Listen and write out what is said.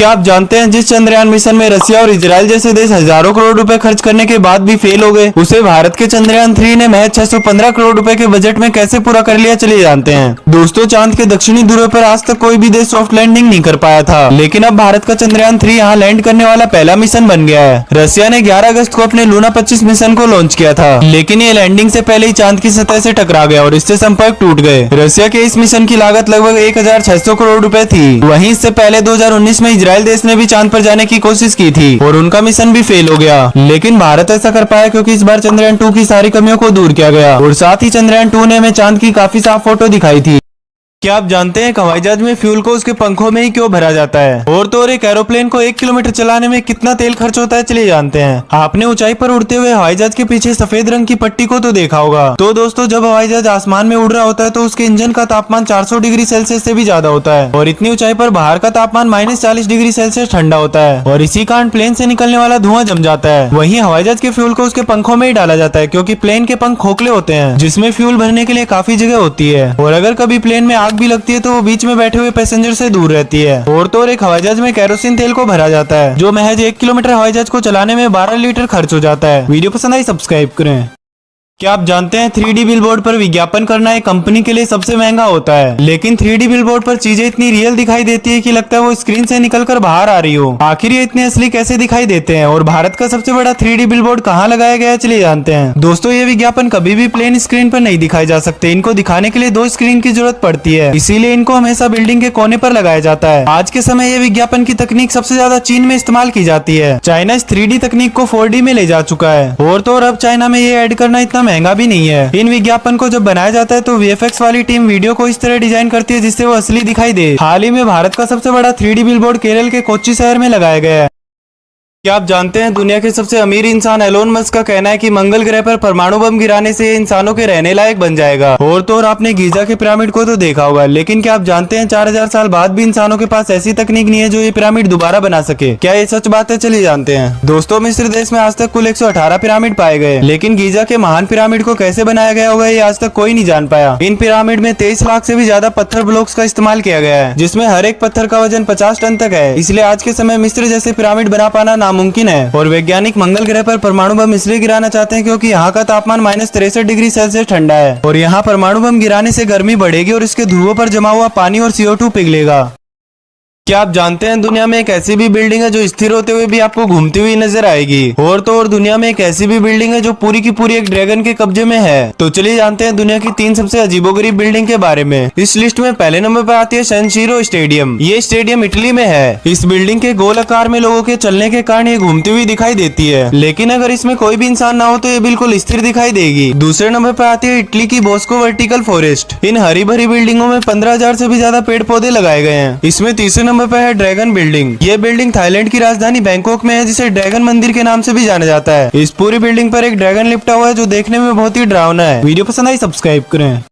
क्या आप जानते हैं जिस चंद्रयान मिशन में रसिया और इजराइल जैसे देश हजारों करोड़ रुपए खर्च करने के बाद भी फेल हो गए, उसे भारत के चंद्रयान 3 ने महज 615 करोड़ रुपए के बजट में कैसे पूरा कर लिया, चलिए जानते हैं। दोस्तों, चांद के दक्षिणी ध्रुव पर आज तक कोई भी देश सॉफ्ट लैंडिंग नहीं कर पाया था, लेकिन अब भारत का चंद्रयान 3 यहाँ लैंड करने वाला पहला मिशन बन गया है। रसिया ने 11 अगस्त को अपने लूना 25 मिशन को लॉन्च किया था, लेकिन ये लैंडिंग से पहले ही चांद की सतह से टकरा गया और इससे संपर्क टूट गए। रसिया के इस मिशन की लागत लगभग 1600 करोड़ रुपए थी। वहीं इससे पहले 2019 में इजराइल देश ने भी चांद पर जाने की कोशिश की थी और उनका मिशन भी फेल हो गया, लेकिन भारत ऐसा कर पाया क्योंकि इस बार चंद्रयान 2 की सारी कमियों को दूर किया गया और साथ ही चंद्रयान 2 ने हमें चांद की काफी साफ फोटो दिखाई थी। क्या आप जानते हैं हवाई जहाज में फ्यूल को उसके पंखों में ही क्यों भरा जाता है? और तो और एक एरोप्लेन को 1 किलोमीटर चलाने में कितना तेल खर्च होता है, चलिए जानते हैं। आपने ऊंचाई पर उड़ते हुए हवाई जहाज के पीछे सफेद रंग की पट्टी को तो देखा होगा। तो दोस्तों, जब हवाई जहाज आसमान में उड़ रहा होता है तो उसके इंजन का तापमान 400 डिग्री सेल्सियस से भी ज्यादा होता है और इतनी ऊंचाई पर बाहर का तापमान -40 डिग्री सेल्सियस ठंडा होता है और इसी कारण प्लेन से निकलने वाला धुआं जम जाता है। वहीं हवाई जहाज के फ्यूल को उसके पंखों में ही डाला जाता है क्योंकि प्लेन के पंख खोखले होते हैं जिसमें फ्यूल भरने के लिए काफी जगह होती है और अगर कभी प्लेन में आग भी लगती है तो बीच में बैठे हुए पैसेंजर से दूर रहती है। और तो और एक हवाई जहाज में केरोसिन तेल को भरा जाता है जो महज 1 किलोमीटर हवाई जहाज को चलाने में 12 लीटर खर्च हो जाता है। वीडियो पसंद आई सब्सक्राइब करें। क्या आप जानते हैं 3D बिलबोर्ड पर विज्ञापन करना एक कंपनी के लिए सबसे महंगा होता है, लेकिन 3D बिलबोर्ड पर चीजें इतनी रियल दिखाई देती है कि लगता है वो स्क्रीन से निकलकर बाहर आ रही हो। आखिर ये इतने असली कैसे दिखाई देते हैं और भारत का सबसे बड़ा 3D बिलबोर्ड कहाँ लगाया गया है, चलिए जानते हैं। दोस्तों, ये विज्ञापन कभी भी प्लेन स्क्रीन पर नहीं दिखाए जा सकते। इनको दिखाने के लिए 2 स्क्रीन की जरूरत पड़ती है, इसीलिए इनको हमेशा बिल्डिंग के कोने पर लगाया जाता है। आज के समय ये विज्ञापन की तकनीक सबसे ज्यादा चीन में इस्तेमाल की जाती है। चाइना इस 3D तकनीक को 4D में ले जा चुका है और तो और अब चाइना में ये ऐड करना इतना महंगा भी नहीं है। इन विज्ञापन को जब बनाया जाता है तो वीएफएक्स वाली टीम वीडियो को इस तरह डिजाइन करती है जिससे वो असली दिखाई दे। हाल ही में भारत का सबसे बड़ा 3D बिलबोर्ड केरल के कोच्चि शहर में लगाया गया है। क्या आप जानते हैं दुनिया के सबसे अमीर इंसान एलोन मस्क का कहना है कि मंगल ग्रह पर परमाणु बम गिराने से इंसानों के रहने लायक बन जाएगा। और तो और आपने गीजा के पिरामिड को तो देखा होगा, लेकिन क्या आप जानते हैं 4000 साल बाद भी इंसानों के पास ऐसी तकनीक नहीं है जो ये पिरामिड दोबारा बना सके। क्या ये सच बात है, चलिए जानते हैं। दोस्तों, मिस्र देश में आज तक कुल 118 पिरामिड पाए गए, लेकिन गीजा के महान पिरामिड को कैसे बनाया गया होगा ये आज तक कोई नहीं जान पाया। इन पिरामिड में 23 लाख से भी ज्यादा पत्थर ब्लॉक्स का इस्तेमाल किया गया है, जिसमें हर एक पत्थर का वजन 50 टन तक है। इसलिए आज के समय मिस्र जैसे पिरामिड बना पाना नामुमकिन है। और वैज्ञानिक मंगल ग्रह पर परमाणु बम इसलिए गिराना चाहते हैं क्योंकि यहाँ का तापमान -63 डिग्री सेल्सियस ठंडा है और यहाँ परमाणु बम गिराने से गर्मी बढ़ेगी और इसके ध्रुवों पर जमा हुआ पानी और CO2 पिघलेगा। क्या आप जानते हैं दुनिया में एक ऐसी भी बिल्डिंग है जो स्थिर होते हुए भी आपको घूमती हुई नजर आएगी। और तो और दुनिया में एक ऐसी भी बिल्डिंग है जो पूरी की पूरी एक ड्रैगन के कब्जे में है। तो चलिए जानते हैं दुनिया की 3 सबसे अजीबोगरीब बिल्डिंग के बारे में। इस लिस्ट में पहले नंबर पर आती है सैन सीरो स्टेडियम। ये स्टेडियम इटली में है। इस बिल्डिंग के गोल आकार में लोगों के चलने के कारण ये घूमती हुई दिखाई देती है, लेकिन अगर इसमें कोई भी इंसान ना हो तो ये बिल्कुल स्थिर दिखाई देगी। दूसरे नंबर पर आती है इटली की बॉस्को वर्टिकल फॉरेस्ट। इन हरी भरी बिल्डिंगों में 15,000 से भी ज्यादा पेड़ पौधे लगाए गए हैं। इसमें तीसरे नंबर पर है ड्रैगन बिल्डिंग। ये बिल्डिंग थाईलैंड की राजधानी बैंकॉक में है, जिसे ड्रैगन मंदिर के नाम से भी जाना जाता है। इस पूरी बिल्डिंग पर एक ड्रैगन लिपटा हुआ है जो देखने में बहुत ही डरावना है। वीडियो पसंद आई सब्सक्राइब करें।